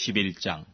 11장.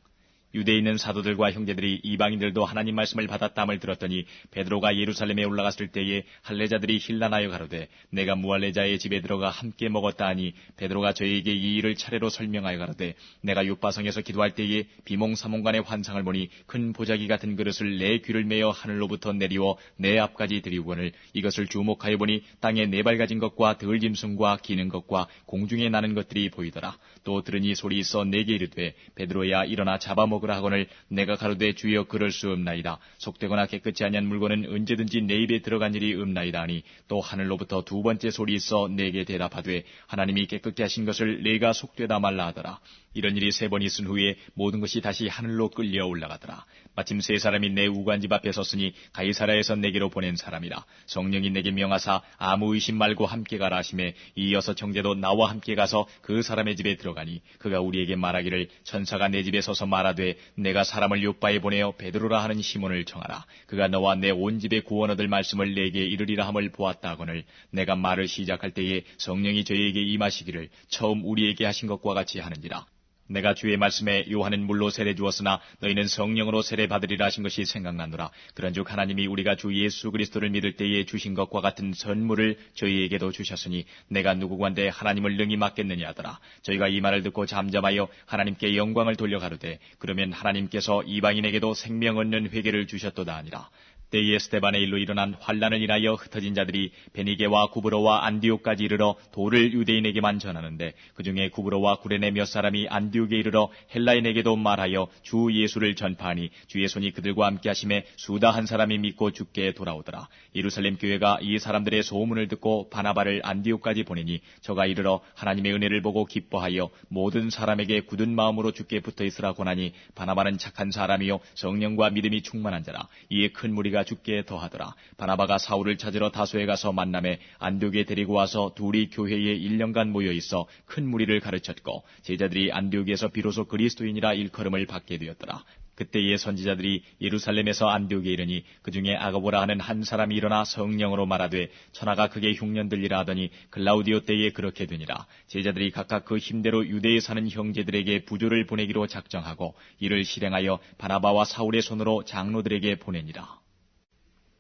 유대에 있는 사도들과 형제들이 이방인들도 하나님 말씀을 받았다함을 들었더니 베드로가 예루살렘에 올라갔을 때에 할례자들이 힐난하여 가로되 내가 무할례자의 집에 들어가 함께 먹었다 하니 베드로가 저희에게 이 일을 차례로 설명하여 가로되 내가 욥바성에서 기도할 때에 비몽사몽간의 환상을 보니 큰 보자기 같은 그릇을 내 귀를 메어 하늘로부터 내리워 내 앞까지 들이우거늘 이것을 주목하여 보니 땅에 네발가진 것과 들짐승과 기는 것과 공중에 나는 것들이 보이더라. 또 들으니 소리 있어 내게 이르되 베드로야 일어나 잡아먹으라 하거늘 내가 가로되 주여 그럴 수 없나이다. 속되거나 깨끗이 아니한 물건은 언제든지 내 입에 들어간 일이 없나이다 하니 또 하늘로부터 두 번째 소리 있어 내게 대답하되 하나님이 깨끗게 하신 것을 내가 속되다 말라 하더라. 이런 일이 세 번 있은 후에 모든 것이 다시 하늘로 끌려 올라가더라. 마침 세 사람이 내 우관집 앞에 섰으니 가이사랴에서 내게로 보낸 사람이라. 성령이 내게 명하사 아무 의심 말고 함께 가라 하시매 이어서 형제도 나와 함께 가서 그 사람의 집에 들어가니 그가 우리에게 말하기를 천사가 내 집에 서서 말하되 내가 사람을 요바에 보내어 베드로라 하는 시몬을 청하라. 그가 너와 내 온 집에 구원 얻을 말씀을 내게 이르리라 함을 보았다 하거늘 내가 말을 시작할 때에 성령이 저희에게 임하시기를 처음 우리에게 하신 것과 같이 하는지라. 내가 주의 말씀에 요한은 물로 세례 주었으나 너희는 성령으로 세례 받으리라 하신 것이 생각나노라. 그런즉 하나님이 우리가 주 예수 그리스도를 믿을 때에 주신 것과 같은 선물을 저희에게도 주셨으니 내가 누구관데 하나님을 능히 맡겠느냐 하더라. 저희가 이 말을 듣고 잠잠하여 하나님께 영광을 돌려 가로되 그러면 하나님께서 이방인에게도 생명 얻는 회개를 주셨도다 하니라. 때에 스데반의 일로 일어난 환란을 인하여 흩어진 자들이 베니게와 구브로와 안디옥까지 이르러 도를 유대인에게만 전하는데 그중에 구브로와 구레네 몇 사람이 안디옥에 이르러 헬라인에게도 말하여 주 예수를 전파하니 주의 손이 그들과 함께 하심에 수다 한 사람이 믿고 주께 돌아오더라. 예루살렘 교회가 이 사람들의 소문을 듣고 바나바를 안디옥까지 보내니 저가 이르러 하나님의 은혜를 보고 기뻐하여 모든 사람에게 굳은 마음으로 주께 붙어 있으라 권하니 바나바는 착한 사람이요 성령과 믿음이 충만한 자라. 이에 큰 무리가 주께 더하더라. 바나바가 사울을 찾으러 다소에 가서 만남에 안디옥에 데리고 와서 둘이 교회에 1년간 모여 있어 큰 무리를 가르쳤고 제자들이 안디옥에서 비로소 그리스도인이라 일컬음을 받게 되었더라. 그때의 선지자들이 예루살렘에서 안디옥에 이르니 그중에 아가보라 하는 한 사람이 일어나 성령으로 말하되 천하가 크게 흉년들리라 하더니 글라우디오 때에 그렇게 되니라. 제자들이 각각 그 힘대로 유대에 사는 형제들에게 부조를 보내기로 작정하고 이를 실행하여 바나바와 사울의 손으로 장로들에게 보내니라.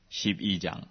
12장.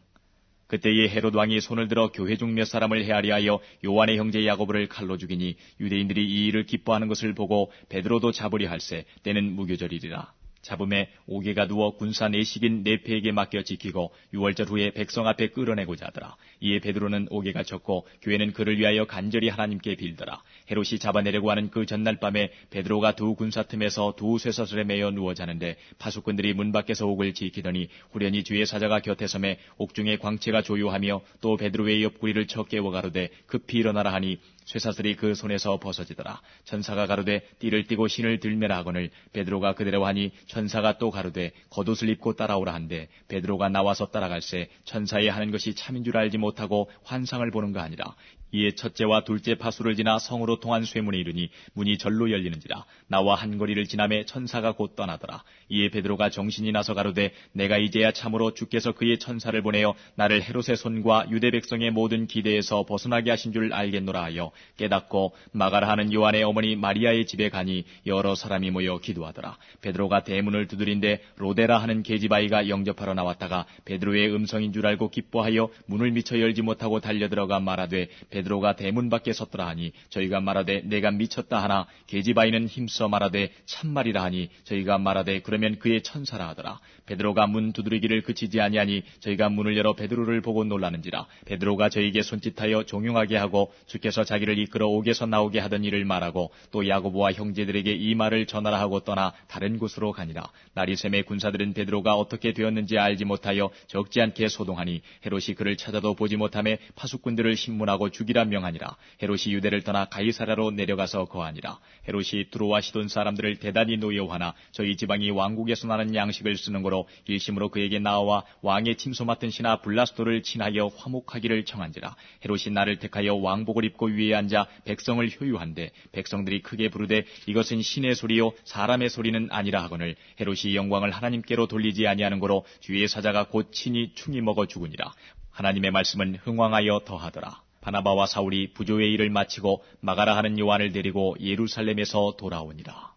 그때에 헤롯 왕이 손을 들어 교회 중 몇 사람을 헤아려 하여 요한의 형제 야고보를 칼로 죽이니 유대인들이 이 일을 기뻐하는 것을 보고 베드로도 잡으려 할세 때는 무교절이리라. 잡음에 오개가 누워 군사 내식인 네페에게 맡겨 지키고 6월절 후에 백성 앞에 끌어내고자 하더라. 이에 베드로는 오개가 졌고 교회는 그를 위하여 간절히 하나님께 빌더라. 헤롯이 잡아내려고 하는 그 전날 밤에 베드로가 두 군사 틈에서 두 쇠사슬에 매여 누워 자는데 파수꾼들이 문 밖에서 옥을 지키더니 후련히 주의 사자가 곁에 섬에 옥중에 광채가 조요하며 또 베드로의 옆구리를 쳐 깨워 가로되 급히 일어나라 하니 쇠사슬이 그 손에서 벗어지더라. 천사가 가로되 띠를 띠고 신을 들매라 하거늘 베드로가 그대로 하니 천사가 또 가로되 겉옷을 입고 따라오라 한데 베드로가 나와서 따라갈새 천사의 하는 것이 참인 줄 알지 못하고 환상을 보는가 아니라. 이에 첫째와 둘째 파수를 지나 성으로 통한 쇠문에 이르니 문이 절로 열리는지라. 나와 한 거리를 지나매 천사가 곧 떠나더라. 이에 베드로가 정신이 나서 가로되 내가 이제야 참으로 주께서 그의 천사를 보내어 나를 헤롯의 손과 유대 백성의 모든 기대에서 벗어나게 하신 줄 알겠노라 하여 깨닫고 마가라 하는 요한의 어머니 마리아의 집에 가니 여러 사람이 모여 기도하더라. 베드로가 대문을 두드린데 로데라 하는 계집아이가 영접하러 나왔다가 베드로의 음성인 줄 알고 기뻐하여 문을 미쳐 열지 못하고 달려들어가 말하되 베드로가 대문 밖에 섰더라 하니 저희가 말하되 내가 미쳤다 하나 계집아이는 힘써 말하되 참말이라 하니 저희가 말하되 그러면 그의 천사라 하더라. 베드로가 문 두드리기를 그치지 아니하니 저희가 문을 열어 베드로를 보고 놀라는지라. 베드로가 저희에게 손짓하여 종용하게 하고 주께서 자기를 이끌어 옥에서 나오게 하던 일을 말하고 또 야고보와 형제들에게 이 말을 전하라 하고 떠나 다른 곳으로 가니라. 날이 새매 군사들은 베드로가 어떻게 되었는지 알지 못하여 적지 않게 소동하니 헤롯이 그를 찾아도 보지 못하매 파수꾼들을 신문하고 죽이라 명하니라. 헤롯이 유대를 떠나 가이사랴로 내려가서 거하니라. 헤롯이 두로와 시돈 사람들을 대단히 노여워하나 저희 지방이 왕국에서 나는 양식을 쓰는 거로 일심으로 그에게 나와 왕의 침소 맡은 신하 블라스도를 친하여 화목하기를 청한지라. 헤롯이 나를 택하여 왕복을 입고 위에 앉아 백성을 효유한데 백성들이 크게 부르되 이것은 신의 소리요 사람의 소리는 아니라 하거늘 헤롯이 영광을 하나님께로 돌리지 아니하는 거로 주의 사자가 곧 친히 충이 먹어 죽으니라. 하나님의 말씀은 흥왕하여 더하더라. 바나바와 사울이 부조의 일을 마치고 마가라 하는 요한을 데리고 예루살렘에서 돌아오니라.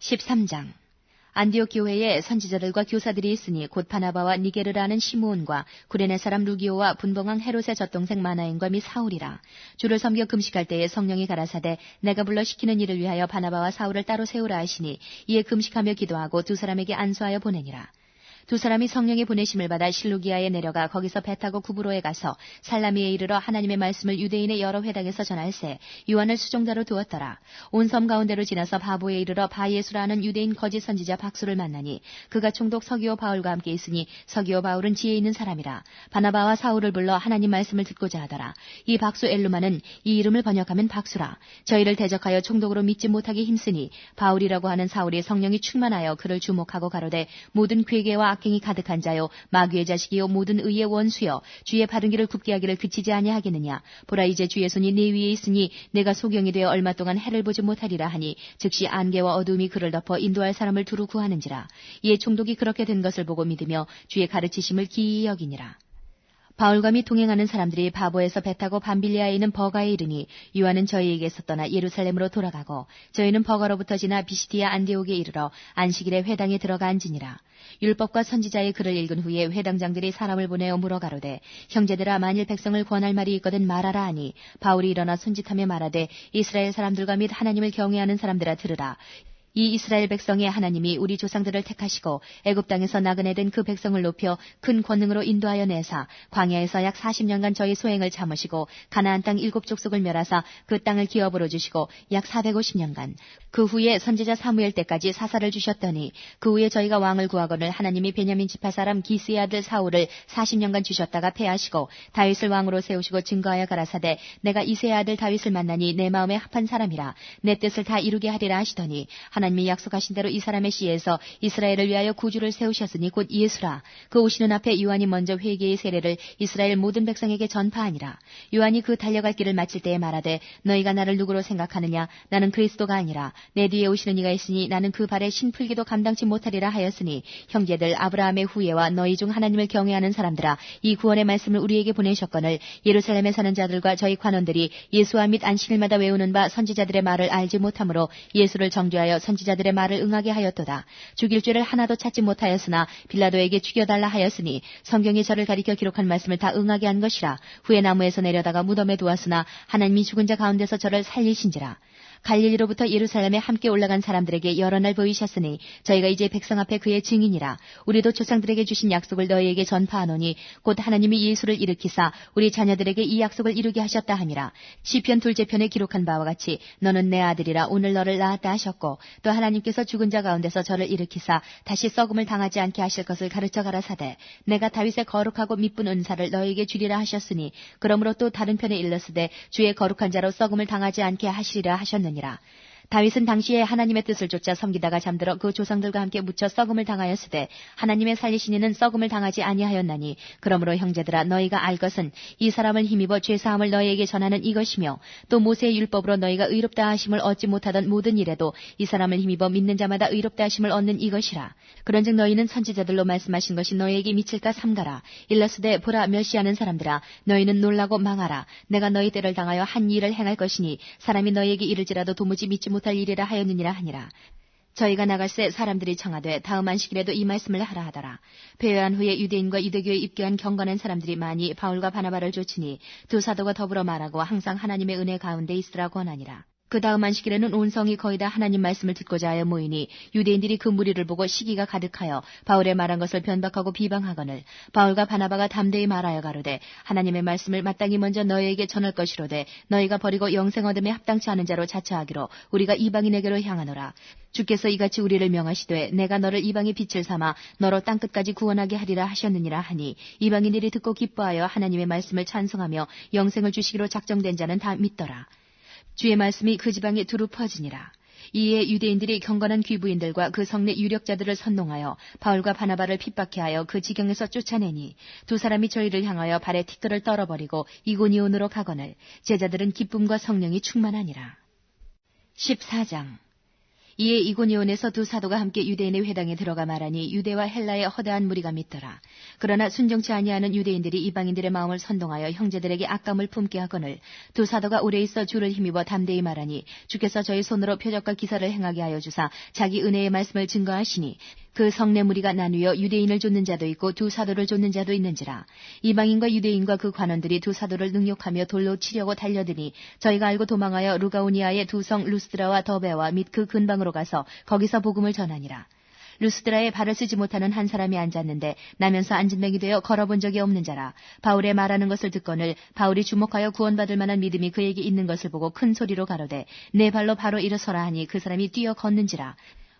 13장. 안디옥 교회에 선지자들과 교사들이 있으니 곧 바나바와 니게르라는 시므온과 구레네 사람 루기오와 분봉왕 헤롯의 젖동생 마나엔과 및 사울이라. 주를 섬겨 금식할 때에 성령이 가라사대 내가 불러 시키는 일을 위하여 바나바와 사울을 따로 세우라 하시니 이에 금식하며 기도하고 두 사람에게 안수하여 보내니라. 두 사람이 성령의 보내심을 받아 실루기아에 내려가 거기서 배 타고 구브로에 가서 살라미에 이르러 하나님의 말씀을 유대인의 여러 회당에서 전할세 요한을 수종자로 두었더라. 온 섬 가운데로 지나서 바보에 이르러 바예수라는 유대인 거짓 선지자 박수를 만나니 그가 총독 서기오 바울과 함께 있으니 서기오 바울은 지혜 있는 사람이라. 바나바와 사울을 불러 하나님 말씀을 듣고자 하더라. 이 박수 엘루마는 이 이름을 번역하면 박수라. 저희를 대적하여 총독으로 믿지 못하게 힘쓰니 바울이라고 하는 사울이 성령이 충만하여 그를 주목하고 가로되 모든 괴계와 악행이 가득한 자요 마귀의 자식이요 모든 의의 원수여 주의 바른 길을 굽게 하기를 그치지 아니하겠느냐. 보라 이제 주의 손이 내 위에 있으니 내가 소경이 되어 얼마 동안 해를 보지 못하리라 하니 즉시 안개와 어두움이 그를 덮어 인도할 사람을 두루 구하는지라. 이에 총독이 그렇게 된 것을 보고 믿으며 주의 가르치심을 기이히 여기니라. 바울과 및 동행하는 사람들이 바보에서 배 타고 밤빌리아에 있는 버가에 이르니 요한은 저희에게서 떠나 예루살렘으로 돌아가고 저희는 버가로부터 지나 비시디아 안디옥에 이르러 안식일에 회당에 들어가 앉으니라. 율법과 선지자의 글을 읽은 후에 회당장들이 사람을 보내어 물어가로되 형제들아 만일 백성을 권할 말이 있거든 말하라 하니 바울이 일어나 손짓하며 말하되 이스라엘 사람들과 및 하나님을 경외하는 사람들아 들으라. 이 이스라엘 백성의 하나님이 우리 조상들을 택하시고 애굽 땅에서 나그네된 그 백성을 높여 큰 권능으로 인도하여 내사 광야에서 약 40년간 저희 소행을 참으시고 가나안 땅 7족속을 멸하사 그 땅을 기업으로 주시고 약 450년간 그 후에 선지자 사무엘 때까지 사사를 주셨더니 그 후에 저희가 왕을 구하거늘 하나님이 베냐민 지파 사람 기스의 아들 사울을 40년간 주셨다가 패하시고 다윗을 왕으로 세우시고 증거하여 가라사대 내가 이새의 아들 다윗을 만나니 내 마음에 합한 사람이라 내 뜻을 다 이루게 하리라 하시더니 하나님이 약속하신 대로 이 사람의 씨에서 이스라엘을 위하여 구주를 세우셨으니 곧 예수라. 그 오시는 앞에 요한이 먼저 회개의 세례를 이스라엘 모든 백성에게 전파하니라. 요한이 그 달려갈 길을 마칠 때에 말하되 너희가 나를 누구로 생각하느냐 나는 그리스도가 아니라 내 뒤에 오시는 이가 있으니 나는 그 발에 신풀기도 감당치 못하리라 하였으니 형제들 아브라함의 후예와 너희 중 하나님을 경외하는 사람들아 이 구원의 말씀을 우리에게 보내셨거늘 예루살렘에 사는 자들과 저희 관원들이 예수와 및 안식일마다 외우는 바 선지자들의 말을 알지 못하므로 예수를 정죄하여 선지자들의 말을 응하게 하였도다. 죽일 죄를 하나도 찾지 못하였으나 빌라도에게 죽여달라 하였으니 성경이 저를 가리켜 기록한 말씀을 다 응하게 한 것이라. 후에 나무에서 내려다가 무덤에 두었으나 하나님이 죽은 자 가운데서 저를 살리신지라. 갈릴리로부터 예루살렘에 함께 올라간 사람들에게 여러 날 보이셨으니 저희가 이제 백성 앞에 그의 증인이라. 우리도 조상들에게 주신 약속을 너희에게 전파하노니 곧 하나님이 예수를 일으키사 우리 자녀들에게 이 약속을 이루게 하셨다 함이라. 시편 2째 편에 기록한 바와 같이 너는 내 아들이라 오늘 너를 낳았다 하셨고 또 하나님께서 죽은 자 가운데서 저를 일으키사 다시 썩음을 당하지 않게 하실 것을 가르쳐 가라사대 내가 다윗의 거룩하고 미쁜 은사를 너희에게 주리라 하셨으니 그러므로 또 다른 편에 일렀으되 주의 거룩한 자로 썩음을 당하지 않게 하시리라 하셨느니라. 다윗은 당시에 하나님의 뜻을 쫓아 섬기다가 잠들어 그 조상들과 함께 묻혀 썩음을 당하였으되 하나님의 살리신 이는 썩음을 당하지 아니하였나니 그러므로 형제들아 너희가 알 것은 이 사람을 힘입어 죄사함을 너희에게 전하는 이것이며 또 모세의 율법으로 너희가 의롭다 하심을 얻지 못하던 모든 일에도 이 사람을 힘입어 믿는 자마다 의롭다 하심을 얻는 이것이라. 그런즉 너희는 선지자들로 말씀하신 것이 너희에게 미칠까 삼가라. 일러스되 보라 멸시하는 사람들아 너희는 놀라고 망하라. 내가 너희 때를 당하여 한 일을 행할 것이니 사람이 너희에게 이를지라도 도무지 믿지 못할 일이라 하였느니라 하니라. 저희가 나갈새 사람들이 청하되 다음 안식일에도 이 말씀을 하라 하더라. 배회한 후에 유대인과 유대교에 입교한 경건한 사람들이 많이 바울과 바나바를 좇으니 두 사도가 더불어 말하고 항상 하나님의 은혜 가운데 있으라 권하니라. 그 다음 안식일에는 온 성이 거의 다 하나님 말씀을 듣고자 하여 모이니 유대인들이 그 무리를 보고 시기가 가득하여 바울의 말한 것을 변박하고 비방하거늘 바울과 바나바가 담대히 말하여 가로되 하나님의 말씀을 마땅히 먼저 너희에게 전할 것이로되 너희가 버리고 영생 얻음에 합당치 않은 자로 자처하기로 우리가 이방인에게로 향하노라. 주께서 이같이 우리를 명하시되 내가 너를 이방의 빛을 삼아 너로 땅끝까지 구원하게 하리라 하셨느니라 하니 이방인들이 듣고 기뻐하여 하나님의 말씀을 찬송하며 영생을 주시기로 작정된 자는 다 믿더라. 주의 말씀이 그 지방에 두루 퍼지니라. 이에 유대인들이 경건한 귀부인들과 그 성내 유력자들을 선동하여 바울과 바나바를 핍박해 하여 그 지경에서 쫓아내니 두 사람이 저희를 향하여 발에 티끌을 떨어버리고 이고니온으로 가거늘 제자들은 기쁨과 성령이 충만하니라. 14장. 이에 이고니온에서 두 사도가 함께 유대인의 회당에 들어가 말하니 유대와 헬라의 허다한 무리가 믿더라. 그러나 순종치 아니하는 유대인들이 이방인들의 마음을 선동하여 형제들에게 악감을 품게 하거늘 두 사도가 오래 있어 주를 힘입어 담대히 말하니 주께서 저희 손으로 표적과 기사를 행하게 하여 주사 자기 은혜의 말씀을 증거하시니 그 성내 무리가 나누어 유대인을 좇는 자도 있고 두 사도를 좇는 자도 있는지라. 이방인과 유대인과 그 관원들이 두 사도를 능욕하며 돌로 치려고 달려드니 저희가 알고 도망하여 루가오니아의 두 성 루스드라와 더베와 및 그 근방으로 가서 거기서 복음을 전하니라. 루스드라에 발을 쓰지 못하는 한 사람이 앉았는데 나면서 앉은뱅이 되어 걸어본 적이 없는 자라. 바울의 말하는 것을 듣거늘 바울이 주목하여 구원받을 만한 믿음이 그에게 있는 것을 보고 큰 소리로 가로되 내 발로 바로 일어서라 하니 그 사람이 뛰어 걷는지라.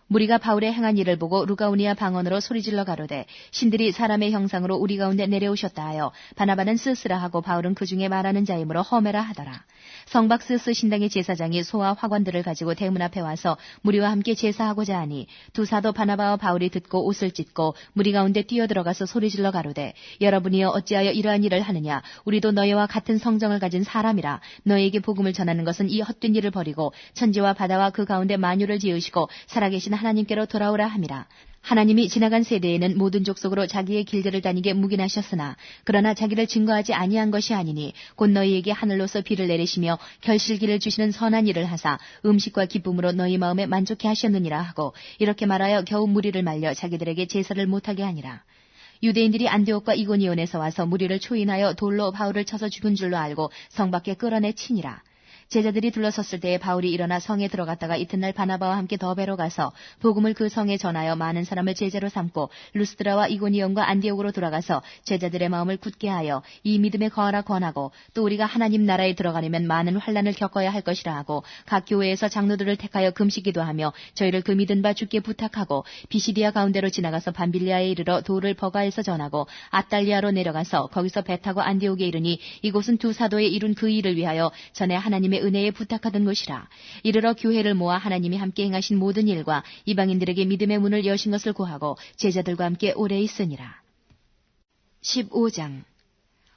무리가 바울의 행한 일을 보고 루가오니아 방언으로 소리질러 가로되 신들이 사람의 형상으로 우리 가운데 내려오셨다 하여 바나바는 스스라 하고 바울은 그 중에 말하는 자이므로 허메라 하더라. 성박 스스 신당의 제사장이 소와 화관들을 가지고 대문 앞에 와서 무리와 함께 제사하고자 하니 두 사도 바나바와 바울이 듣고 옷을 찢고 무리 가운데 뛰어들어가서 소리질러 가로되 여러분이여 어찌하여 이러한 일을 하느냐. 우리도 너희와 같은 성정을 가진 사람이라. 너희에게 복음을 전하는 것은 이 헛된 일을 버리고 천지와 바다와 그 가운데 만유를 지으시고 살아계신 하나님께로 돌아오라 함이라. 하나님이 지나간 세대에는 모든 족속으로 자기의 길들을 다니게 묵인하셨으나 그러나 자기를 증거하지 아니한 것이 아니니 곧 너희에게 하늘로서 비를 내리시며 결실기를 주시는 선한 일을 하사 음식과 기쁨으로 너희 마음에 만족해 하셨느니라 하고 이렇게 말하여 겨우 무리를 말려 자기들에게 제사를 못하게 하니라. 유대인들이 안디옥과 이고니온에서 와서 무리를 초인하여 돌로 바울을 쳐서 죽은 줄로 알고 성 밖에 끌어내 치니라. 제자들이 둘러섰을 때에 바울이 일어나 성에 들어갔다가 이튿날 바나바와 함께 더베로 가서 복음을 그 성에 전하여 많은 사람을 제자로 삼고 루스드라와 이고니온과 안디옥으로 돌아가서 제자들의 마음을 굳게 하여 이 믿음에 거하라 권하고 또 우리가 하나님 나라에 들어가려면 많은 환난을 겪어야 할 것이라 하고 각 교회에서 장로들을 택하여 금식기도 하며 저희를 그 믿은 바 주께 부탁하고 비시디아 가운데로 지나가서 밤빌리아에 이르러 돌을 버가에서 전하고 아달리아로 내려가서 거기서 배 타고 안디옥에 이르니 이곳은 두 사도의 이룬 그 일을 위하여 전에 하나님의 은혜에 부탁하던 것이라. 이르러 교회를 모아 하나님이 함께 행하신 모든 일과 이방인들에게 믿음의 문을 여신 것을 구하고 제자들과 함께 오래 있으니라. 15장.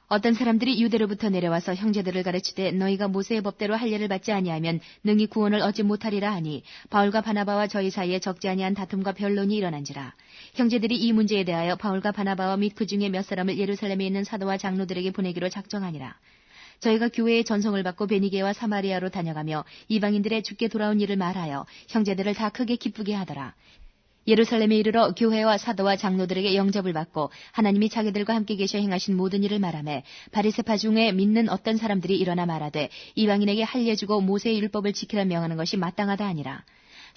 어떤 사람들이 유대로부터 내려와서 형제들을 가르치되 너희가 모세의 법대로 할례를 받지 아니하면 능히 구원을 얻지 못하리라 하니 바울과 바나바와 저희 사이에 적지 아니한 다툼과 변론이 일어난지라. 형제들이 이 문제에 대하여 바울과 바나바와 및 그 중에 몇 사람을 예루살렘에 있는 사도와 장로들에게 보내기로 작정하니라. 저희가 교회의 전송을 받고 베니게와 사마리아로 다녀가며 이방인들의 주께 돌아온 일을 말하여 형제들을 다 크게 기쁘게 하더라. 예루살렘에 이르러 교회와 사도와 장로들에게 영접을 받고 하나님이 자기들과 함께 계셔 행하신 모든 일을 말하며 바리새파 중에 믿는 어떤 사람들이 일어나 말하되 이방인에게 할례 주고 모세의 율법을 지키라 명하는 것이 마땅하다 아니라.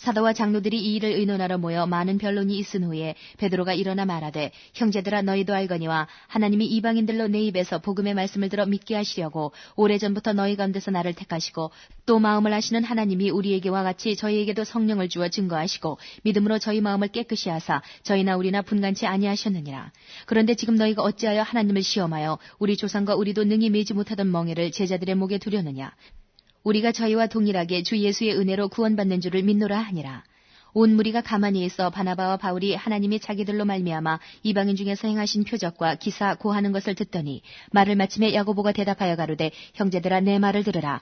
사도와 장로들이 이 일을 의논하러 모여 많은 변론이 있은 후에 베드로가 일어나 말하되 형제들아 너희도 알거니와 하나님이 이방인들로 내 입에서 복음의 말씀을 들어 믿게 하시려고 오래전부터 너희 가운데서 나를 택하시고 또 마음을 아시는 하나님이 우리에게와 같이 저희에게도 성령을 주어 증거하시고 믿음으로 저희 마음을 깨끗이 하사 저희나 우리나 분간치 아니하셨느니라. 그런데 지금 너희가 어찌하여 하나님을 시험하여 우리 조상과 우리도 능히 매지 못하던 멍에를 제자들의 목에 두려느냐. 우리가 저희와 동일하게 주 예수의 은혜로 구원받는 줄을 믿노라 하니라. 온 무리가 가만히 있어 바나바와 바울이 하나님이 자기들로 말미암아 이방인 중에서 행하신 표적과 기사 고하는 것을 듣더니 말을 마침에 야고보가 대답하여 가로되 형제들아 내 말을 들으라.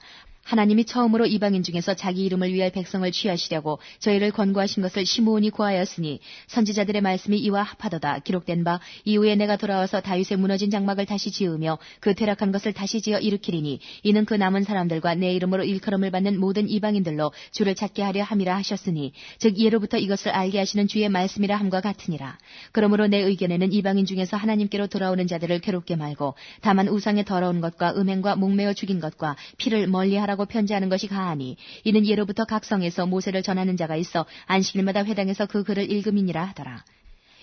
하나님이 처음으로 이방인 중에서 자기 이름을 위할 백성을 취하시려고 저희를 권고하신 것을 시므온이 고하였으니 선지자들의 말씀이 이와 합하도다. 기록된 바 이후에 내가 돌아와서 다윗의 무너진 장막을 다시 지으며 그 퇴락한 것을 다시 지어 일으키리니 이는 그 남은 사람들과 내 이름으로 일컬음을 받는 모든 이방인들로 주를 찾게 하려 함이라 하셨으니 즉 예로부터 이것을 알게 하시는 주의 말씀이라 함과 같으니라. 그러므로 내 의견에는 이방인 중에서 하나님께로 돌아오는 자들을 괴롭게 말고 다만 우상의 더러운 것과 음행과 목매어 죽인 것과 피를 멀리하라고 편지하는 것이 가하니 이는 예로부터 각 성에서 모세를 전하는 자가 있어 안식일마다 회당에서 그 글을 읽음이니라 하더라.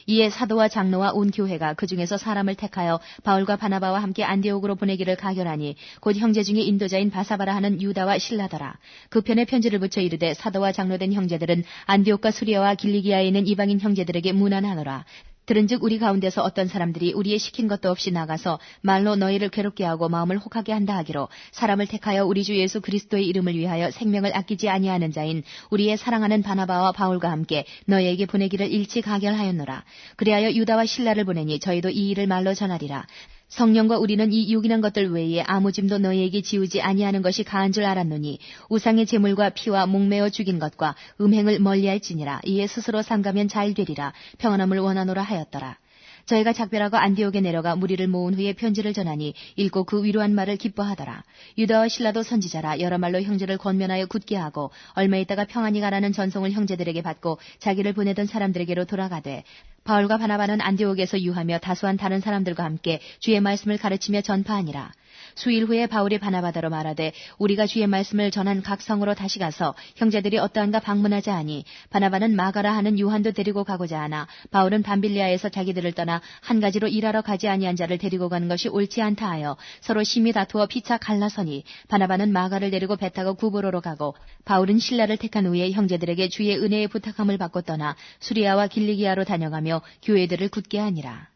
이에 사도와 장로와 온 교회가 그 중에서 사람을 택하여 바울과 바나바와 함께 안디옥으로 보내기를 가결하니 곧 형제 중에 인도자인 바사바라 하는 유다와 실라더라. 그 편에 편지를 붙여 이르되 사도와 장로된 형제들은 안디옥과 수리아와 길리기아에 있는 이방인 형제들에게 문안하노라. 들은즉 우리 가운데서 어떤 사람들이 우리의 시킨 것도 없이 나가서 말로 너희를 괴롭게 하고 마음을 혹하게 한다 하기로 사람을 택하여 우리 주 예수 그리스도의 이름을 위하여 생명을 아끼지 아니하는 자인 우리의 사랑하는 바나바와 바울과 함께 너희에게 보내기를 일치 가결하였노라. 그리하여 유다와 실라를 보내니 저희도 이 일을 말로 전하리라. 성령과 우리는 이 유기한 것들 외에 아무 짐도 너희에게 지우지 아니하는 것이 가한 줄 알았노니 우상의 제물과 피와 목매어 죽인 것과 음행을 멀리할지니라. 이에 스스로 삼가면 잘 되리라. 평안함을 원하노라 하였더라. 저희가 작별하고 안디옥에 내려가 무리를 모은 후에 편지를 전하니 읽고 그 위로한 말을 기뻐하더라. 유다와 실라도 선지자라 여러 말로 형제를 권면하여 굳게 하고 얼마 있다가 평안히 가라는 전송을 형제들에게 받고 자기를 보내던 사람들에게로 돌아가되 바울과 바나바는 안디옥에서 유하며 다수한 다른 사람들과 함께 주의 말씀을 가르치며 전파하니라. 수일 후에 바울이 바나바더러 말하되 우리가 주의 말씀을 전한 각 성으로 다시 가서 형제들이 어떠한가 방문하자 하니 바나바는 마가라 하는 요한도 데리고 가고자 하나 바울은 밤빌리아에서 자기들을 떠나 한 가지로 일하러 가지 아니한 자를 데리고 가는 것이 옳지 않다 하여 서로 심히 다투어 피차 갈라서니 바나바는 마가를 데리고 배 타고 구브로로 가고 바울은 실라를 택한 후에 형제들에게 주의 은혜의 부탁함을 받고 떠나 수리아와 길리기아로 다녀가며 교회들을 굳게 하니라.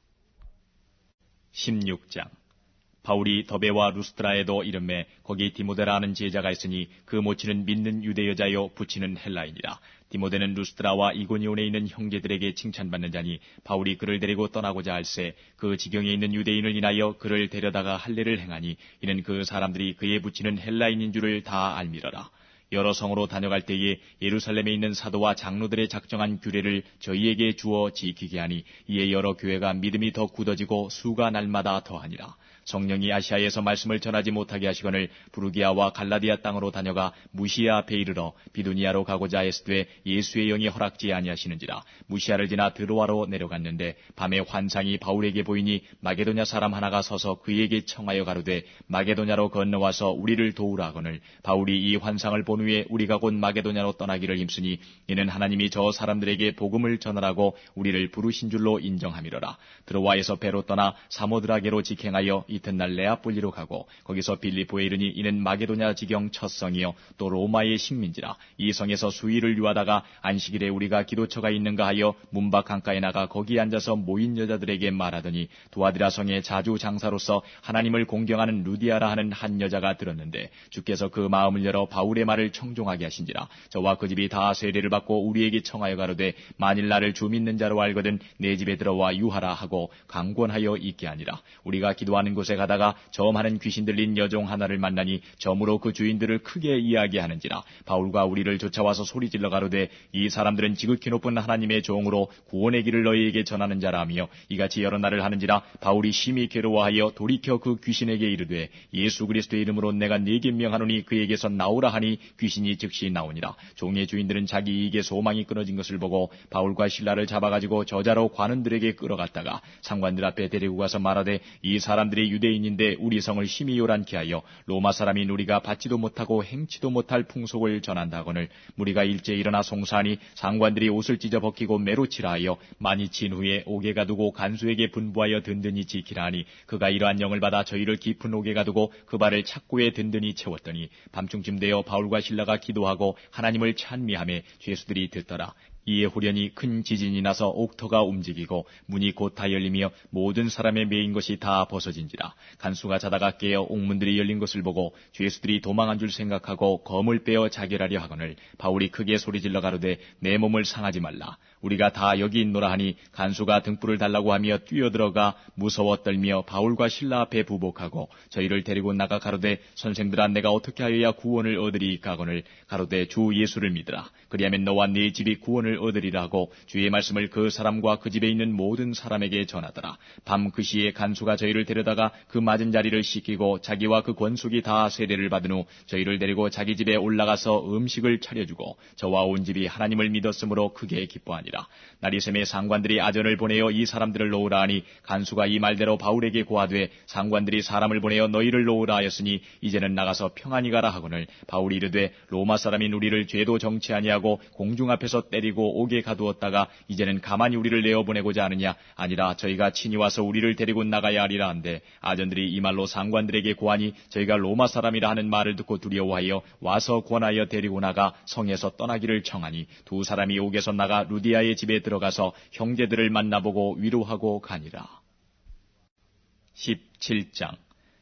16장 바울이 더베와 루스트라에도 이름에 거기 디모데라 하는 제자가 있으니 그 모치는 믿는 유대 여자요 부치는 헬라인이라. 디모데는 루스트라와 이고니온에 있는 형제들에게 칭찬받는 자니 바울이 그를 데리고 떠나고자 할새 그 지경에 있는 유대인을 인하여 그를 데려다가 할례를 행하니 이는 그 사람들이 그의 부치는 헬라인인 줄을 다 알미러라. 여러 성으로 다녀갈 때에 예루살렘에 있는 사도와 장로들의 작정한 규례를 저희에게 주어 지키게 하니 이에 여러 교회가 믿음이 더 굳어지고 수가 날마다 더하니라. 성령이 아시아에서 말씀을 전하지 못하게 하시거늘 부르기아와 갈라디아 땅으로 다녀가 무시아 앞에 이르러 비두니아로 가고자 했으되 예수의 영이 허락지 아니하시는지라. 무시아를 지나 드로아로 내려갔는데 밤에 환상이 바울에게 보이니 마게도냐 사람 하나가 서서 그에게 청하여 가로되 마게도냐로 건너와서 우리를 도우라 하거늘 바울이 이 환상을 본 후에 우리가 곧 마게도냐로 떠나기를 힘쓰니 이는 하나님이 저 사람들에게 복음을 전하라고 우리를 부르신 줄로 인정함이로라. 드로아에서 배로 떠나 사모드라게로 직행하여 이튿날 네아폴리로 가고 거기서 빌립보에 이르니 이는 마게도냐 지경 첫 성이요 또 로마의 식민지라. 이 성에서 수일을 유하다가 안식일에 우리가 기도처가 있는가 하여 문밖 강가에 나가 거기 앉아서 모인 여자들에게 말하더니 두아디라 성의 자주 장사로서 하나님을 공경하는 루디아라 하는 한 여자가 들었는데 주께서 그 마음을 열어 바울의 말을 청종하게 하신지라. 저와 그 집이 다 세례를 받고 우리에게 청하여 가로되 만일 나를 주 믿는 자로 알거든 내 집에 들어와 유하라 하고 강권하여 있게 하니라. 우리가 기도하는 곳에 가다가 점하는 귀신 들린 여종 하나를 만나니 점으로 그 주인들을 크게 이야기하는지라. 바울과 우리를 쫓아와서 소리질러 가로되 이 사람들은 지극히 높은 하나님의 종으로 구원의 길을 너희에게 전하는 자라며 이같이 여러 날을 하는지라. 바울이 심히 괴로워하여 돌이켜 그 귀신에게 이르되 예수 그리스도의 이름으로 내가 네게 명하노니 그에게서 나오라 하니 귀신이 즉시 나오니라. 종의 주인들은 자기 이익의 소망이 끊어진 것을 보고 바울과 실라를 잡아가지고 저자로 관원들에게 끌어갔다가 상관들 앞에 데리고 가서 말하되 이 사람들이 유대인인데 우리 성을 심히 요란케 하여 로마 사람인 우리가 받지도 못하고 행치도 못할 풍속을 전한다거늘 무리가 일제에 일어나 송사하니 상관들이 옷을 찢어 벗기고 매로치라 하여 많이 친 후에 옥에 가두고 간수에게 분부하여 든든히 지키라 하니 그가 이러한 영을 받아 저희를 깊은 옥에 가두고 그 발을 착고에 든든히 채웠더니 밤중쯤 되어 바울과 실라가 기도하고 하나님을 찬미하며 죄수들이 듣더라. 이에 후련히 큰 지진이 나서 옥터가 움직이고 문이 곧 다 열리며 모든 사람의 매인 것이 다 벗어진지라. 간수가 자다가 깨어 옥문들이 열린 것을 보고 죄수들이 도망한 줄 생각하고 검을 빼어 자결하려 하거늘 바울이 크게 소리질러 가로되 내 몸을 상하지 말라. 우리가 다 여기 있노라 하니 간수가 등불을 달라고 하며 뛰어들어가 무서워 떨며 바울과 실라 앞에 부복하고 저희를 데리고 나가 가로되 선생들아 내가 어떻게 하여야 구원을 얻으리이까 하거늘 가로되 주 예수를 믿으라. 그리하면 너와 네 집이 구원을 얻으리라 하고 주의 말씀을 그 사람과 그 집에 있는 모든 사람에게 전하더라. 밤 그 시에 간수가 저희를 데려다가 그 맞은 자리를 씻기고 자기와 그 권속이 다 세례를 받은 후 저희를 데리고 자기 집에 올라가서 음식을 차려주고 저와 온 집이 하나님을 믿었으므로 크게 기뻐하니라. 나리샘의 상관들이 아전을 보내어 이 사람들을 놓으라 하니 간수가 이 말대로 바울에게 고하되 상관들이 사람을 보내어 너희를 놓으라 하였으니 이제는 나가서 평안히 가라 하거늘 바울이 이르되 로마 사람인 우리를 죄도 정치 아니하고 공중 앞에서 때리고 옥에 가두었다가 이제는 가만히 우리를 내어보내고자 하느냐. 아니라 저희가 친히 와서 우리를 데리고 나가야 하리라 한데 아전들이 이 말로 상관들에게 고하니 저희가 로마 사람이라 하는 말을 듣고 두려워하여 와서 권하여 데리고 나가 성에서 떠나기를 청하니 두 사람이 옥에서 나가 루디아의 집에 들어가서 형제들을 만나보고 위로하고 가니라. 17장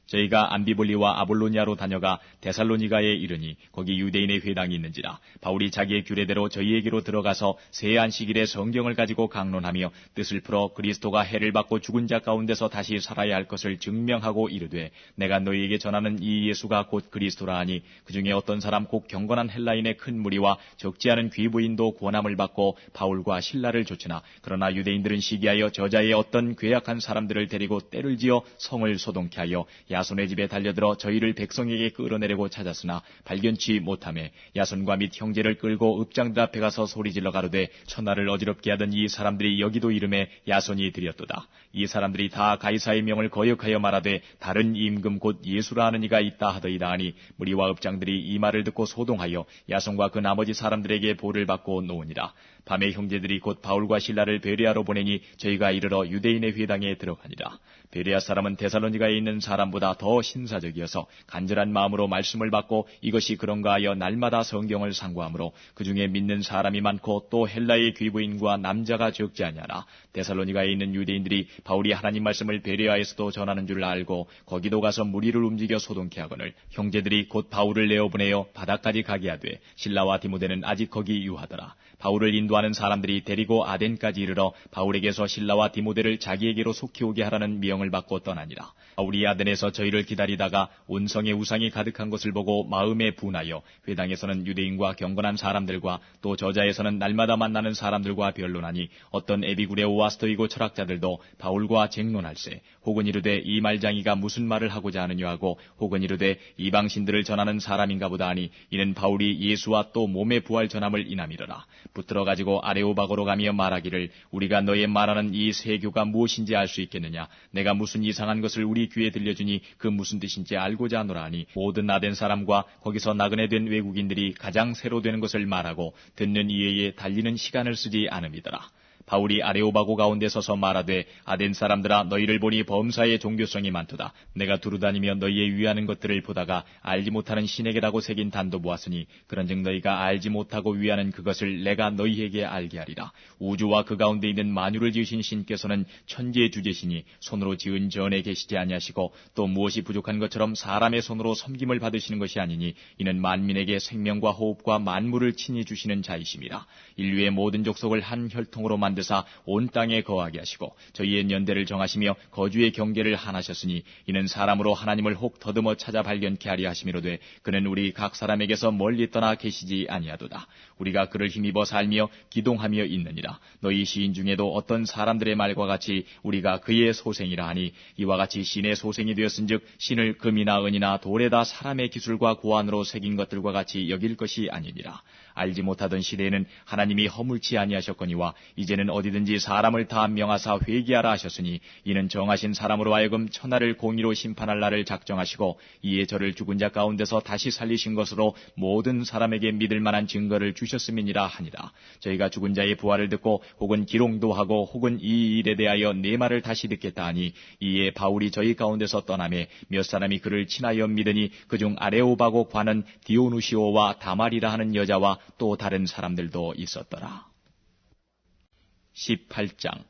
저희가 암비볼리와 아볼로니아로 다녀가 데살로니가에 이르니 거기 유대인의 회당이 있는지라. 바울이 자기의 규례대로 저희에게로 들어가서 새 안식일에 성경을 가지고 강론하며 뜻을 풀어 그리스도가 해를 받고 죽은 자 가운데서 다시 살아야 할 것을 증명하고 이르되, 내가 너희에게 전하는 이 예수가 곧 그리스도라 하니 그중에 어떤 사람 곧 경건한 헬라인의 큰 무리와 적지 않은 귀부인도 권함을 받고 바울과 실라를 쫓으나, 그러나 유대인들은 시기하여 저자의 어떤 괴악한 사람들을 데리고 때를 지어 성을 소동케 하여 야손의 집에 달려들어 저희를 백성에게 끌어내려고 찾았으나 발견치 못하매 야손과 및 형제를 끌고 읍장들 앞에 가서 소리질러 가로되, 천하를 어지럽게 하던 이 사람들이 여기도 이름에 야손이 들였도다. 이 사람들이 다 가이사의 명을 거역하여 말하되 다른 임금 곧 예수라 하는 이가 있다 하더이다 하니, 무리와 읍장들이 이 말을 듣고 소동하여 야손과 그 나머지 사람들에게 보를 받고 놓으니라. 밤에 형제들이 곧 바울과 실라를 베레아로 보내니 저희가 이르러 유대인의 회당에 들어가니라. 베레아 사람은 데살로니가에 있는 사람보다 더 신사적이어서 간절한 마음으로 말씀을 받고 이것이 그런가 하여 날마다 성경을 상고하므로 그 중에 믿는 사람이 많고 또 헬라의 귀부인과 남자가 적지 아니하나, 데살로니가에 있는 유대인들이 바울이 하나님 말씀을 베레아에서도 전하는 줄 알고 거기도 가서 무리를 움직여 소동케 하거늘, 형제들이 곧 바울을 내어보내어 바다까지 가게 하되 실라와 디모데는 아직 거기 유하더라. 바울을 인도하는 사람들이 데리고 아덴까지 이르러 바울에게서 실라와 디모데를 자기에게로 속히 오게 하라는 명을 받고 떠나니라. 바울이 아덴에서 저희를 기다리다가 온성의 우상이 가득한 것을 보고 마음에 분하여 회당에서는 유대인과 경건한 사람들과 또 저자에서는 날마다 만나는 사람들과 변론하니, 어떤 에비구레오와 스토이고 철학자들도 바울과 쟁론할세, 혹은 이르되 이 말장이가 무슨 말을 하고자 하느냐 하고, 혹은 이르되 이방신들을 전하는 사람인가 보다 하니, 이는 바울이 예수와 또 몸의 부활 전함을 인함이러라. 붙들어 가지고 아레오바고로 가며 말하기를, 우리가 너의 말하는 이 세교가 무엇인지 알 수 있겠느냐? 내가 무슨 이상한 것을 우리 귀에 들려주니 그 무슨 뜻인지 알고자 하노라 하니, 모든 아덴 사람과 거기서 나그네 된 외국인들이 가장 새로 되는 것을 말하고 듣는 이에게 달리는 시간을 쓰지 않음이더라. 바울이 아레오바고 가운데 서서 말하되, 아덴 사람들아, 너희를 보니 범사의 종교성이 많도다. 내가 두루다니며 너희의 위하는 것들을 보다가 알지 못하는 신에게라고 새긴 단도 보았으니, 그런즉 너희가 알지 못하고 위하는 그것을 내가 너희에게 알게 하리라. 우주와 그 가운데 있는 만유를 지으신 신께서는 천지의 주제시니 손으로 지은 전에 계시지 아니하시고, 또 무엇이 부족한 것처럼 사람의 손으로 섬김을 받으시는 것이 아니니, 이는 만민에게 생명과 호흡과 만물을 친히 주시는 자이심이라. 인류의 모든 족속을 한 혈통으로 만드사 온 땅에 거하게 하시고 저희의 연대를 정하시며 거주의 경계를 한하셨으니, 이는 사람으로 하나님을 혹 더듬어 찾아 발견케 하려 하심이로되, 그는 우리 각 사람에게서 멀리 떠나 계시지 아니하도다. 우리가 그를 힘입어 살며 기동하며 있느니라. 너희 시인 중에도 어떤 사람들의 말과 같이 우리가 그의 소생이라 하니, 이와 같이 신의 소생이 되었은즉 신을 금이나 은이나 돌에다 사람의 기술과 고안으로 새긴 것들과 같이 여길 것이 아니니라. 알지 못하던 시대에는 하나님이 허물치 아니하셨거니와 이제는 어디든지 사람을 다 명하사 회개하라 하셨으니, 이는 정하신 사람으로 하여금 천하를 공의로 심판할 날을 작정하시고 이에 저를 죽은 자 가운데서 다시 살리신 것으로 모든 사람에게 믿을 만한 증거를 주셨음이니라 하니라. 저희가 죽은 자의 부활을 듣고 혹은 기롱도 하고 혹은 이 일에 대하여 내 말을 다시 듣겠다 하니, 이에 바울이 저희 가운데서 떠나매 몇 사람이 그를 친하여 믿으니, 그중 아레오바고 관은 디오누시오와 다말이라 하는 여자와 또 다른 사람들도 있었더라. 18장.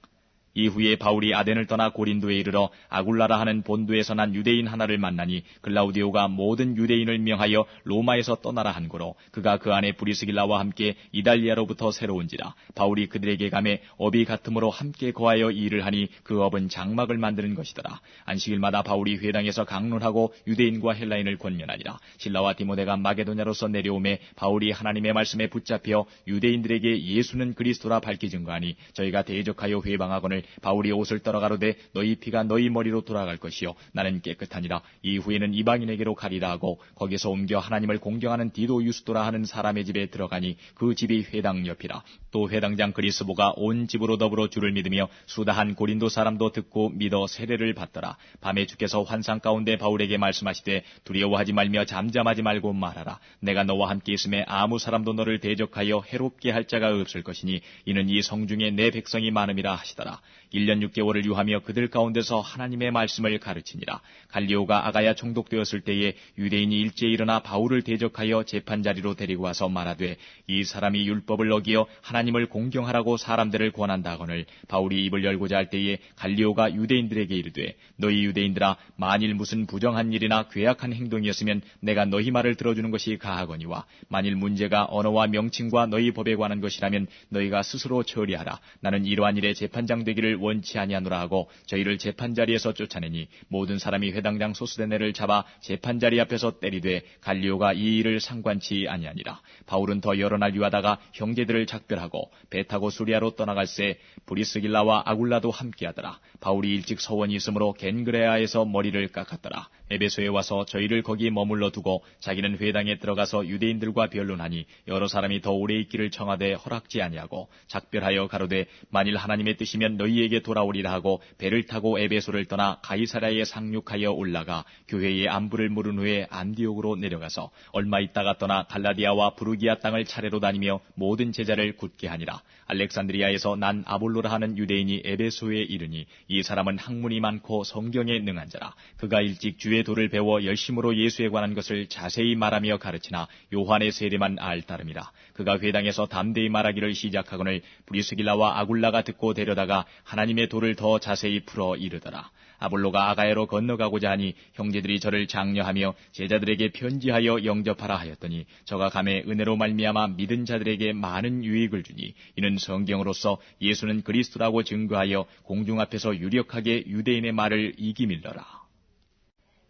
이후에 바울이 아덴을 떠나 고린도에 이르러 아굴라라 하는 본도에서 난 유대인 하나를 만나니, 글라우디오가 모든 유대인을 명하여 로마에서 떠나라 한 고로 그가 그 안에 브리스길라와 함께 이달리아로부터 새로운지라. 바울이 그들에게 가매 업이 같음으로 함께 거하여 일을 하니 그 업은 장막을 만드는 것이더라. 안식일마다 바울이 회당에서 강론하고 유대인과 헬라인을 권면하니라. 실라와 디모데가 마게도냐로서 내려오매 바울이 하나님의 말씀에 붙잡혀 유대인들에게 예수는 그리스도라 밝히 증거하니, 저희가 대적하여 회방하거늘 바울이 옷을 떨어가로되 너희 피가 너희 머리로 돌아갈 것이요 나는 깨끗하니라. 이후에는 이방인에게로 가리라 하고 거기서 옮겨 하나님을 공경하는 디도 유스도라 하는 사람의 집에 들어가니 그 집이 회당 옆이라. 또 회당장 그리스보가 온 집으로 더불어 주를 믿으며 수다한 고린도 사람도 듣고 믿어 세례를 받더라. 밤에 주께서 환상 가운데 바울에게 말씀하시되, 두려워하지 말며 잠잠하지 말고 말하라. 내가 너와 함께 있음에 아무 사람도 너를 대적하여 해롭게 할 자가 없을 것이니, 이는 이 성중에 내 백성이 많음이라 하시더라. 1년 6개월을 유하며 그들 가운데서 하나님의 말씀을 가르치니라. 갈리오가 아가야 총독되었을 때에 유대인이 일제히 일어나 바울을 대적하여 재판자리로 데리고 와서 말하되 이 사람이 율법을 어기어 하나님을 공경하라고 사람들을 권한다 하거늘 바울이 입을 열고자 할 때에 갈리오가 유대인들에게 이르되 너희 유대인들아 만일 무슨 부정한 일이나 괴악한 행동이었으면 내가 너희 말을 들어주는 것이 가하거니와 만일 문제가 언어와 명칭과 너희 법에 관한 것이라면 너희가 스스로 처리하라. 나는 이러한 일에 재판장 되기를 원치 아니하노라 하고 저희를 재판자리에서 쫓아내니 모든 사람이 회당장 소스데네를 잡아 재판자리 앞에서 때리되 갈리오가 이 일을 상관치 아니하니라. 바울은 더 여러 날 유하다가 형제들을 작별하고 배 타고 수리아로 떠나갈새 브리스길라와 아굴라도 함께하더라. 바울이 일찍 서원이 있으므로 겐그레아에서 머리를 깎았더라. 에베소에 와서 저희를 거기 머물러 두고 자기는 회당에 들어가서 유대인들과 변론하니 여러 사람이 더 오래 있기를 청하되 허락지 아니하고 작별하여 가로되 만일 하나님의 뜻이면 너희에게 돌아오리라 하고 배를 타고 에베소를 떠나 가이사랴에 상륙하여 올라가 교회의 안부를 물은 후에 안디옥으로 내려가서 얼마 있다가 떠나 갈라디아와 부르기아 땅을 차례로 다니며 모든 제자를 굳게 하니라. 알렉산드리아에서 난 아볼로라 하는 유대인이 에베소에 이르니 이 사람은 학문이 많고 성경에 능한 자라. 그가 일찍 주의 도를 배워 열심으로 예수에 관한 것을 자세히 말하며 가르치나 요한의 세례만 알 따름이라. 그가 회당에서 담대히 말하기를 시작하거늘 브리스길라와 아굴라가 듣고 데려다가 하나님의 도를 더 자세히 풀어 이르더라. 아볼로가 아가야로 건너가고자 하니 형제들이 저를 장려하며 제자들에게 편지하여 영접하라 하였더니 저가 감에 은혜로 말미암아 믿은 자들에게 많은 유익을 주니 이는 성경으로서 예수는 그리스도라고 증거하여 공중 앞에서 유력하게 유대인의 말을 이기밀러라.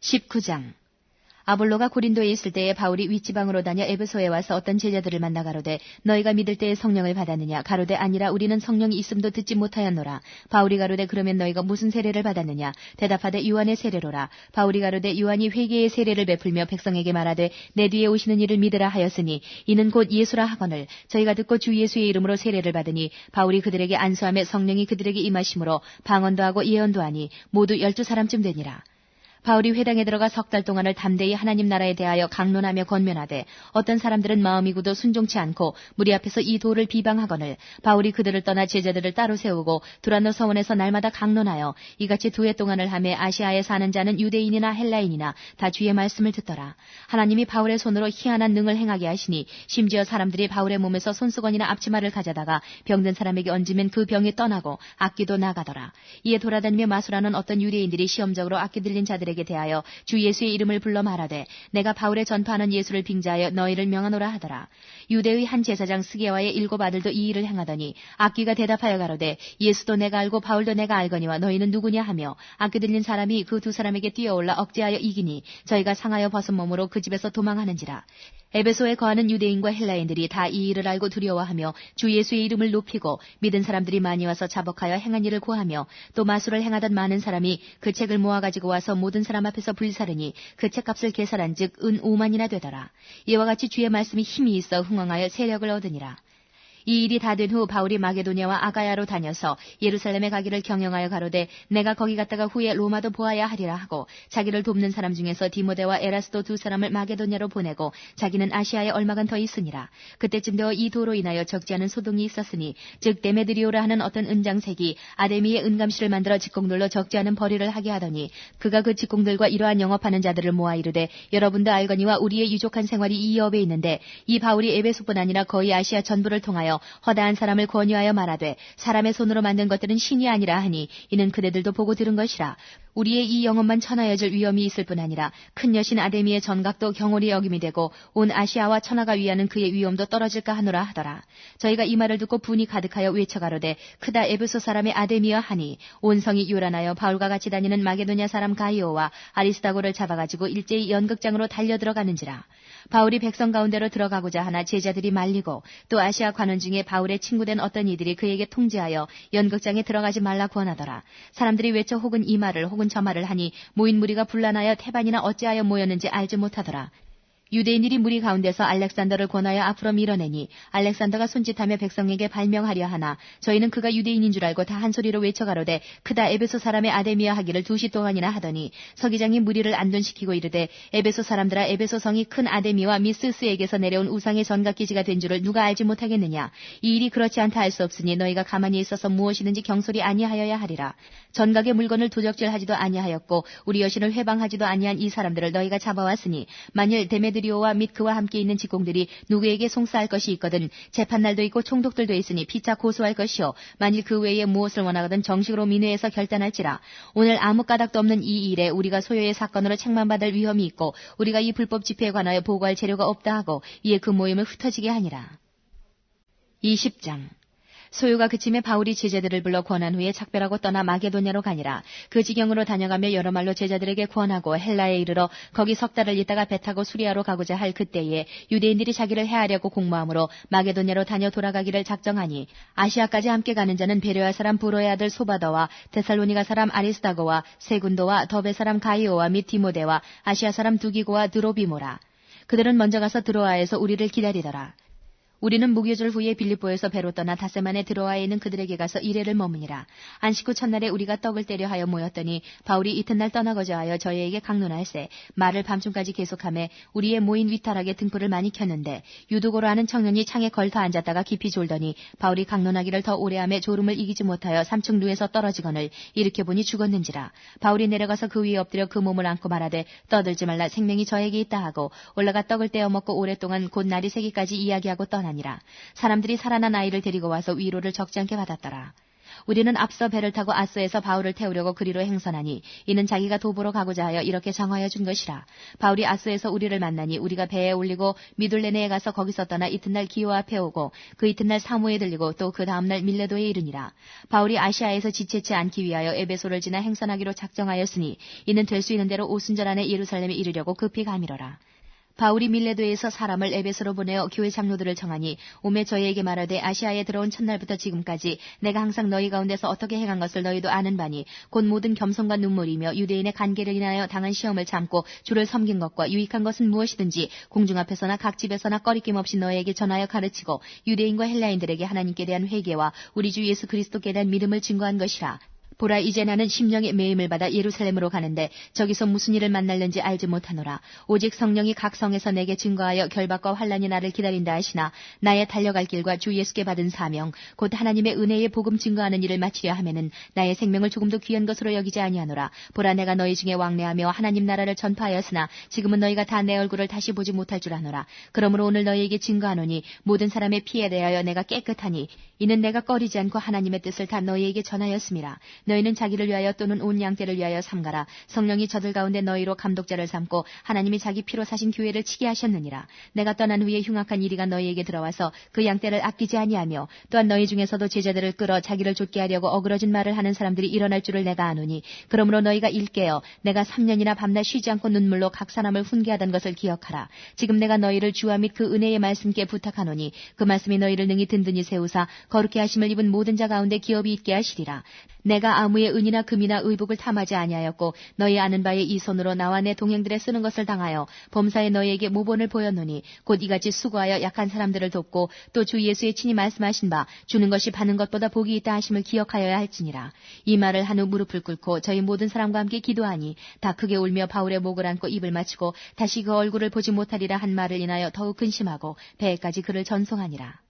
19장. 아볼로가 고린도에 있을 때에 바울이 윗지방으로 다녀 에베소에 와서 어떤 제자들을 만나 가로되 너희가 믿을 때에 성령을 받았느냐 가로되 아니라 우리는 성령이 있음도 듣지 못하였노라. 바울이 가로되 그러면 너희가 무슨 세례를 받았느냐 대답하되 요한의 세례로라. 바울이 가로되 요한이 회개의 세례를 베풀며 백성에게 말하되 내 뒤에 오시는 이를 믿으라 하였으니 이는 곧 예수라 하거늘 저희가 듣고 주 예수의 이름으로 세례를 받으니 바울이 그들에게 안수하며 성령이 그들에게 임하심으로 방언도 하고 예언도 하니 모두 12사람쯤 되니라. 바울이 회당에 들어가 석 달 동안을 담대히 하나님 나라에 대하여 강론하며 권면하되 어떤 사람들은 마음이 굳어 순종치 않고 무리 앞에서 이 도를 비방하거늘 바울이 그들을 떠나 제자들을 따로 세우고 두란노 서원에서 날마다 강론하여 이같이 2해 동안을 하며 아시아에 사는 자는 유대인이나 헬라인이나 다 주의 말씀을 듣더라. 하나님이 바울의 손으로 희한한 능을 행하게 하시니 심지어 사람들이 바울의 몸에서 손수건이나 앞치마를 가져다가 병든 사람에게 얹으면 그 병이 떠나고 악귀도 나가더라. 이에 돌아다니며 마술하는 어떤 유대인들이 시험적으로 악귀 들린 자들에게 대하여 주 예수의 이름을 불러 말하되 내가 바울의 전파하는 예수를 빙자하여 너희를 명하노라 하더라. 유대의 한 제사장 스게와의 7 아들도 이 일을 행하더니 악귀가 대답하여 가로되 예수도 내가 알고 바울도 내가 알거니와 너희는 누구냐 하며 악귀 들린 사람이 그 2 사람에게 뛰어올라 억제하여 이기니 저희가 상하여 벗은 몸으로 그 집에서 도망하는지라. 에베소에 거하는 유대인과 헬라인들이 다 이 일을 알고 두려워하며 주 예수의 이름을 높이고 믿은 사람들이 많이 와서 자복하여 행한 일을 고하며 또 마술을 행하던 많은 사람이 그 책을 모아가지고 와서 모든 사람 앞에서 불사르니 그 책값을 계산한 즉 은 5만이나 되더라. 이와 같이 주의 말씀이 힘이 있어 흥왕하여 세력을 얻으니라. 이 일이 다 된 후 바울이 마게도냐와 아가야로 다녀서 예루살렘에 가기를 경영하여 가로되 내가 거기 갔다가 후에 로마도 보아야 하리라 하고 자기를 돕는 사람 중에서 디모데와 에라스도 2 사람을 마게도냐로 보내고 자기는 아시아에 얼마간 더 있으니라. 그때쯤 되어 이 도로 인하여 적지 않은 소동이 있었으니 즉 데메드리오라 하는 어떤 은장색이 아데미의 은감실을 만들어 직공들로 적지 않은 벌이를 하게 하더니 그가 그 직공들과 이러한 영업하는 자들을 모아 이르되 여러분도 알거니와 우리의 유족한 생활이 이 업에 있는데 이 바울이 에베소뿐 아니라 거의 아시아 전부를 통하여 허다한 사람을 권유하여 말하되 사람의 손으로 만든 것들은 신이 아니라 하니 이는 그대들도 보고 들은 것이라. 우리의 이 영혼만 천하여질 위험이 있을 뿐 아니라 큰 여신 아데미의 전각도 경홀히 여김이 되고 온 아시아와 천하가 위하는 그의 위엄도 떨어질까 하노라 하더라. 저희가 이 말을 듣고 분이 가득하여 외쳐가로되 크다 에베소 사람의 아데미여 하니 온 성이 요란하여 바울과 같이 다니는 마게도냐 사람 가이오와 아리스다고를 잡아가지고 일제히 연극장으로 달려들어가는지라. 바울이 백성 가운데로 들어가고자 하나 제자들이 말리고 또 아시아 관원 중에 바울의 친구된 어떤 이들이 그에게 통제하여 연극장에 들어가지 말라 권하더라. 사람들이 외쳐 혹은 이 말을 혹은 저 말을 하니 모인 무리가 분란하여 태반이나 어찌하여 모였는지 알지 못하더라. 유대인들이 무리 가운데서 알렉산더를 권하여 앞으로 밀어내니 알렉산더가 손짓하며 백성에게 발명하려 하나 저희는 그가 유대인인 줄 알고 다 한 소리로 외쳐가로되 크다 에베소 사람의 아데미아 하기를 2시 동안이나 하더니 서기장이 무리를 안둔시키고 이르되 에베소 사람들아 에베소 성이 큰 아데미와 미스스에게서 내려온 우상의 전각기지가 된 줄을 누가 알지 못하겠느냐. 이 일이 그렇지 않다 할 수 없으니 너희가 가만히 있어서 무엇이든지 경솔히 아니하여야 하리라. 전각의 물건을 도적질하지도 아니하였고 우리 여신을 회방하지도 아니한 이 사람들을 너희가 잡아왔으니 만일 데메드리오와 및 그와 함께 있는 직공들이 누구에게 송사할 것이 있거든 재판날도 있고 총독들도 있으니 피차 고소할 것이요 만일 그 외에 무엇을 원하거든 정식으로 민회에서 결단할지라. 오늘 아무 까닭도 없는 이 일에 우리가 소요의 사건으로 책망받을 위험이 있고 우리가 이 불법 집회에 관하여 보고할 재료가 없다 하고 이에 그 모임을 흩어지게 하니라. 20장 소요가 그침에 바울이 제자들을 불러 권한 후에 작별하고 떠나 마게도냐로 가니라. 그 지경으로 다녀가며 여러 말로 제자들에게 권하고 헬라에 이르러 거기 석 달을 있다가 배 타고 수리아로 가고자 할 그때에 유대인들이 자기를 해하려고 공모함으로 마게도냐로 다녀 돌아가기를 작정하니 아시아까지 함께 가는 자는 베레아 사람 브로의 아들 소바더와 데살로니가 사람 아리스다고와 세군도와 더베 사람 가이오와 및 디모데와 아시아 사람 두기고와 드로비모라. 그들은 먼저 가서 드로아에서 우리를 기다리더라. 우리는 무교절 후에 빌립보에서 배로 떠나 닷새만에 드로아에 있는 그들에게 가서 이래를 머무니라. 안식 후 첫날에 우리가 떡을 떼려 하여 모였더니 바울이 이튿날 떠나고자 하여 저희에게 강론할세 말을 밤중까지 계속하며 우리의 모인 위탈하게 등불을 많이 켰는데 유두고로 하는 청년이 창에 걸터 앉았다가 깊이 졸더니 바울이 강론하기를 더 오래하며 졸음을 이기지 못하여 3층 누에서 떨어지거늘 일으켜보니 죽었는지라. 바울이 내려가서 그 위에 엎드려 그 몸을 안고 말하되 떠들지 말라 생명이 저에게 있다 하고 올라가 떡을 떼어 먹고 오랫동안 곧 날이 새기까지 이야기하고 떠나 아니라 사람들이 살아난 아이를 데리고 와서 위로를 적지 않게 받았더라. 우리는 앞서 배를 타고 아스에서 바울을 태우려고 그리로 행선하니 이는 자기가 도보로 가고자 하여 이렇게 정하여 준 것이라. 바울이 아스에서 우리를 만나니 우리가 배에 올리고 미둘레네에 가서 거기서 떠나 이튿날 기호 앞에 오고 그 이튿날 사모에 들리고 또 그 다음날 밀레도에 이르니라. 바울이 아시아에서 지체치 않기 위하여 에베소를 지나 행선하기로 작정하였으니 이는 될 수 있는 대로 오순절 안에 예루살렘에 이르려고 급히 가미러라. 바울이 밀레도에서 사람을 에베소로 보내어 교회 장로들을 청하니 오매 저희에게 말하되 아시아에 들어온 첫날부터 지금까지 내가 항상 너희 가운데서 어떻게 행한 것을 너희도 아는 바니 곧 모든 겸손과 눈물이며 유대인의 간계를 인하여 당한 시험을 참고 주를 섬긴 것과 유익한 것은 무엇이든지 공중 앞에서나 각 집에서나 꺼리낌 없이 너희에게 전하여 가르치고 유대인과 헬라인들에게 하나님께 대한 회개와 우리 주 예수 그리스도께 대한 믿음을 증거한 것이라. 보라 이제 나는 심령의 매임을 받아 예루살렘으로 가는데 저기서 무슨 일을 만날는지 알지 못하노라. 오직 성령이 각 성에서 내게 증거하여 결박과 환난이 나를 기다린다 하시나 나의 달려갈 길과 주 예수께 받은 사명 곧 하나님의 은혜의 복음 증거하는 일을 마치려 하면은 나의 생명을 조금도 귀한 것으로 여기지 아니하노라. 보라 내가 너희 중에 왕래하며 하나님 나라를 전파하였으나 지금은 너희가 다 내 얼굴을 다시 보지 못할 줄 아노라. 그러므로 오늘 너희에게 증거하노니 모든 사람의 피에 대하여 내가 깨끗하니 이는 내가 꺼리지 않고 하나님의 뜻을 다 너희에게 전하였음이라. 너희는 자기를 위하여 또는 온 양떼를 위하여 삼가라. 성령이 저들 가운데 너희로 감독자를 삼고 하나님이 자기 피로 사신 교회를 치게 하셨느니라. 내가 떠난 후에 흉악한 이리가 너희에게 들어와서 그 양떼를 아끼지 아니하며 또한 너희 중에서도 제자들을 끌어 자기를 좇게 하려고 어그러진 말을 하는 사람들이 일어날 줄을 내가 아노니 그러므로 너희가 일깨어 내가 3년이나 밤낮 쉬지 않고 눈물로 각 사람을 훈계하던 것을 기억하라. 지금 내가 너희를 주와 및 그 은혜의 말씀께 부탁하노니 그 말씀이 너희를 능히 든든히 세우사 거룩히 하심을 입은 모든 자 가운데 기업이 있게 하시리라. 내가 아무의 은이나 금이나 의복을 탐하지 아니하였고 너희 아는 바에 이 손으로 나와 내 동행들의 쓰는 것을 당하여 범사에 너희에게 모본을 보였노니 곧 이같이 수고하여 약한 사람들을 돕고 또 주 예수의 친히 말씀하신 바 주는 것이 받는 것보다 복이 있다 하심을 기억하여야 할지니라. 이 말을 한 후 무릎을 꿇고 저희 모든 사람과 함께 기도하니 다 크게 울며 바울의 목을 안고 입을 맞추고 다시 그 얼굴을 보지 못하리라 한 말을 인하여 더욱 근심하고 배에까지 그를 전송하니라.